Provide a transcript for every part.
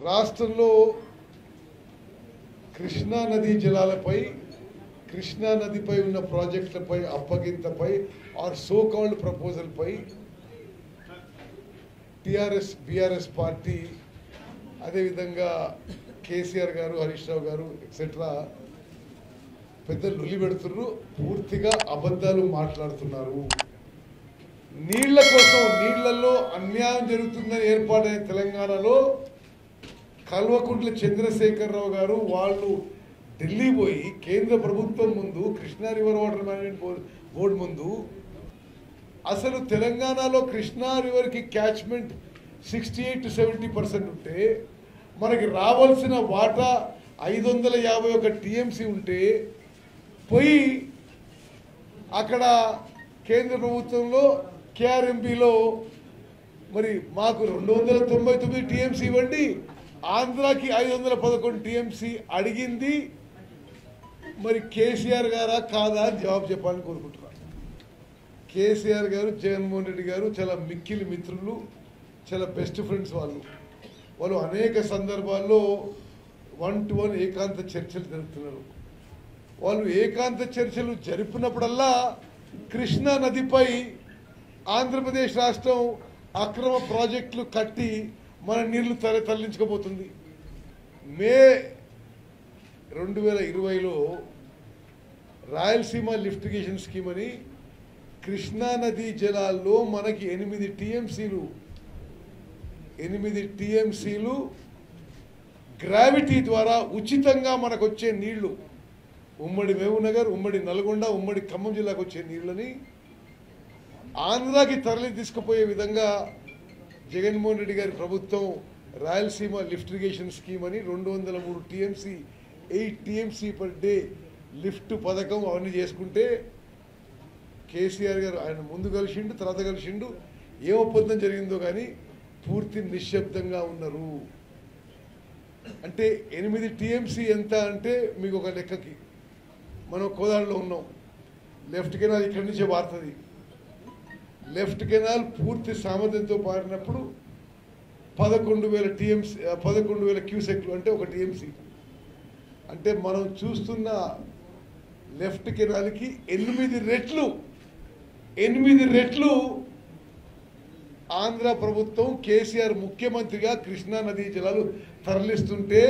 రాష్ట్రంలో కృష్ణా నదీ జలాలపై కృష్ణా నదిపై ఉన్న ప్రాజెక్టులపై అప్పగింతపై ఆర్ సో కాల్డ్ ప్రపోజల్ పై టిఆర్ఎస్ బిఆర్ఎస్ పార్టీ అదేవిధంగా కేసీఆర్ గారు హరీష్ రావు గారు ఎక్సెట్రా పెద్ద లొల్లి పెడుతున్నారు, పూర్తిగా అబద్ధాలు మాట్లాడుతున్నారు. నీళ్ల కోసం నీళ్లలో అన్యాయం జరుగుతుందని ఏర్పాటైన తెలంగాణలో కల్వకుంట్ల చంద్రశేఖరరావు గారు వాళ్ళు ఢిల్లీ పోయి కేంద్ర ప్రభుత్వం ముందు Krishna river water management board ముందు అసలు తెలంగాణలో కృష్ణా రివర్కి క్యాచ్మెంట్ 68 to 70% ఉంటే మనకి రావాల్సిన వాటా 551 టీఎంసీ ఉంటే పోయి అక్కడ కేంద్ర ప్రభుత్వంలో కేఆర్ఎంబీలో మరి మాకు 299 టీఎంసీ ఇవ్వండి, ఆంధ్రాకి 511 టీఎంసీ అడిగింది మరి కేసీఆర్ గారా కాదా అని జవాబు చెప్పాలని కోరుకుంటున్నాను. కేసీఆర్ గారు జగన్మోహన్ రెడ్డి గారు చాలా మిక్కిలి మిత్రులు, చాలా బెస్ట్ ఫ్రెండ్స్. వాళ్ళు అనేక సందర్భాల్లో 1-to-1 ఏకాంత చర్చలు జరుపుతున్నారు. వాళ్ళు ఏకాంత చర్చలు జరిపినప్పుడల్లా కృష్ణా నదిపై ఆంధ్రప్రదేశ్ రాష్ట్రం అక్రమ ప్రాజెక్టులు కట్టి మన నీళ్లు తరలించుకోబోతుంది. మే 2020లో రాయలసీమ లిఫ్టిగేషన్ స్కీమ్ అని కృష్ణా నదీ జలాల్లో మనకి 8 టీఎంసీలు గ్రావిటీ ద్వారా ఉచితంగా మనకు వచ్చే నీళ్లు, ఉమ్మడి మహబూబ్నగర్, ఉమ్మడి నల్గొండ, ఉమ్మడి ఖమ్మం జిల్లాకు వచ్చే నీళ్ళని ఆంధ్రాకి తరలి తీసుకుపోయే విధంగా జగన్మోహన్ రెడ్డి గారి ప్రభుత్వం రాయలసీమ లిఫ్ట్ ఇరిగేషన్ స్కీమ్ అని 203 TMC 8 TMC per day lift పథకం అవన్నీ చేసుకుంటే కేసీఆర్ గారు ఆయన ముందు కలిసిండు, తర్వాత కలిసిండు, ఏ ఒప్పందం జరిగిందో కానీ పూర్తి నిశ్శబ్దంగా ఉన్నారు. అంటే 8 టీఎంసీ ఎంత అంటే మీకు ఒక లెక్కకి మనం కోదాడలో ఉన్నాం, లెఫ్ట్ కెనాల్ ఇక్కడి నుంచే వారుతుంది. లెఫ్ట్ కెనాల్ పూర్తి సామర్థ్యంతో పారినప్పుడు 11,000 టీఎంసీ 11,000 క్యూసెక్లు అంటే 1 టీఎంసీ. అంటే మనం చూస్తున్న లెఫ్ట్ కెనాల్కి 8 రెట్లు ఆంధ్ర ప్రభుత్వం కేసీఆర్ ముఖ్యమంత్రిగా కృష్ణా నదీ జలాలు తరలిస్తుంటే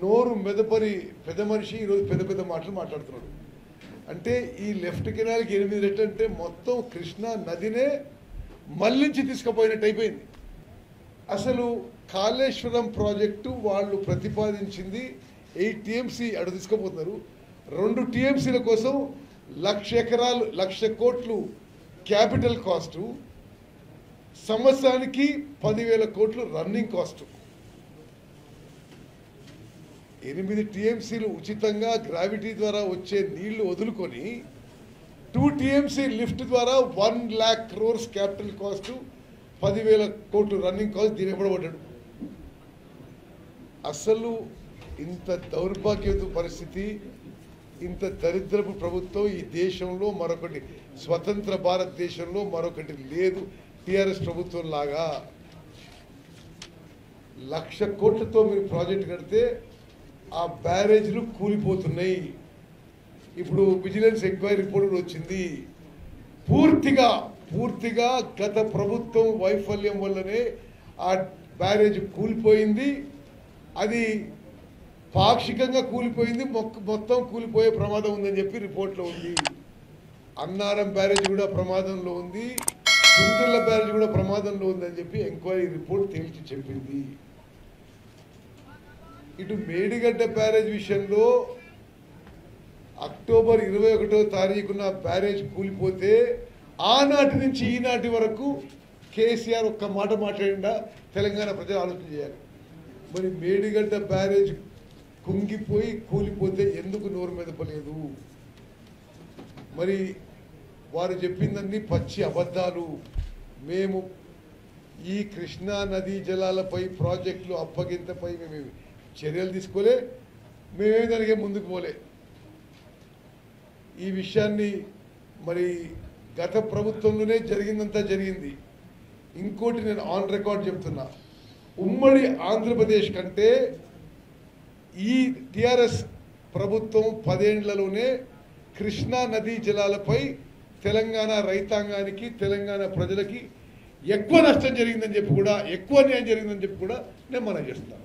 నోరు మెదపరి పెద్ద మనిషి ఈరోజు పెద్ద పెద్ద మాటలు మాట్లాడుతున్నాడు. అంటే ఈ లెఫ్ట్ కెనాల్కి 8 రెట్లు అంటే మొత్తం కృష్ణా నదినే మళ్లించి తీసుకుపోయినట్టు అయిపోయింది. అసలు కాళేశ్వరం ప్రాజెక్టు వాళ్ళు ప్రతిపాదించింది 8 టీఎంసీ అటు తీసుకుపోతున్నారు. 2 టీఎంసీల కోసం 1,00,000 ఎకరాలు 1,00,000 కోట్లు క్యాపిటల్ కాస్టు, సంవత్సరానికి 10,000 కోట్లు రన్నింగ్ కాస్టు. 8 టీఎంసీలు ఉచితంగా గ్రావిటీ ద్వారా వచ్చే నీళ్లు వదులుకొని 2 టీఎంసీ లిఫ్ట్ ద్వారా 1,00,000 crores క్యాపిటల్ కాస్టు, 10,000 కోట్లు రన్నింగ్ కాస్ట్ దీని ఇవ్వబడ్డాడు. అసలు ఇంత దౌర్భాగ్యత పరిస్థితి, ఇంత దరిద్రపు ప్రభుత్వం ఈ దేశంలో మరొకటి, స్వతంత్ర భారతదేశంలో మరొకటి లేదు. టిఆర్ఎస్ ప్రభుత్వం లాగా 1,00,000 కోట్లతో మీరు ప్రాజెక్ట్ కడితే ఆ బ్యారేజ్లు కూలిపోతున్నాయి. ఇప్పుడు విజిలెన్స్ ఎంక్వైరీ రిపోర్ట్ వచ్చింది. పూర్తిగా గత ప్రభుత్వం వైఫల్యం వల్లనే ఆ బ్యారేజ్ కూలిపోయింది. అది పాక్షికంగా కూలిపోయింది, మొత్తం కూలిపోయే ప్రమాదం ఉందని చెప్పి రిపోర్ట్లో ఉంది. అన్నారం బ్యారేజ్ కూడా ప్రమాదంలో ఉంది, కుంటుళ్ళ బ్యారేజ్ కూడా ప్రమాదంలో ఉందని చెప్పి ఎంక్వైరీ రిపోర్ట్ తేల్చి చెప్పింది. ఇటు మేడిగడ్డ బ్యారేజ్ విషయంలో అక్టోబర్ 21వ తారీఖున బ్యారేజ్ కూలిపోతే ఆనాటి నుంచి ఈనాటి వరకు కేసీఆర్ ఒక్క మాట మాట్లాడిందా తెలంగాణ ప్రజలు ఆలోచన చేయాలి. మరి మేడిగడ్డ బ్యారేజ్ కుంగిపోయి కూలిపోతే ఎందుకు నోరు మెదపలేదు? మరి వారు చెప్పిందన్నీ పచ్చి అబద్ధాలు. మేము ఈ కృష్ణా నదీ జలాలపై ప్రాజెక్టులు అప్పగింతపై మేము చర్యలు తీసుకోలే, మేమే దానికి ముందుకు పోలే. ఈ విషయాన్ని మరి గత ప్రభుత్వంలోనే జరిగిందంతా జరిగింది. ఇంకోటి నేను ఆన్ రికార్డ్ చెప్తున్నా, ఉమ్మడి ఆంధ్రప్రదేశ్ కంటే ఈ టిఆర్ఎస్ ప్రభుత్వం 10 ఏళ్లలోనే కృష్ణా నదీ జలాలపై తెలంగాణ రైతాంగానికి తెలంగాణ ప్రజలకి ఎక్కువ నష్టం జరిగిందని చెప్పి కూడా ఎక్కువ అన్యాయం జరిగిందని చెప్పి కూడా నేను మనం చేస్తున్నాను.